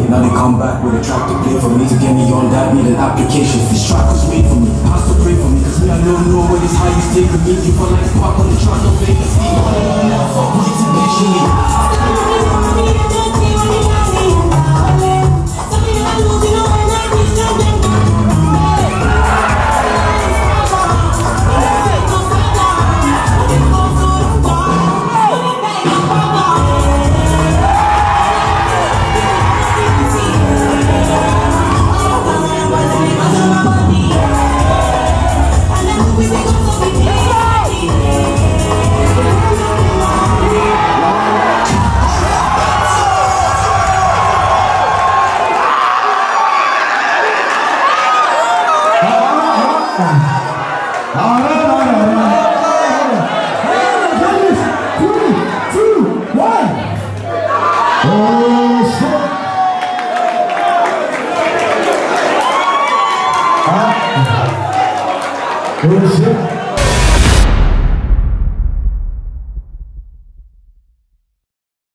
Now they come back with a track to play for me. To get me on that, need an application. This track was made for me. Pastor pray for me, cause me I don't know where this highest taking me. You feel like park on the track, no vacancy. All alone now, fuck motivation. Oh shit.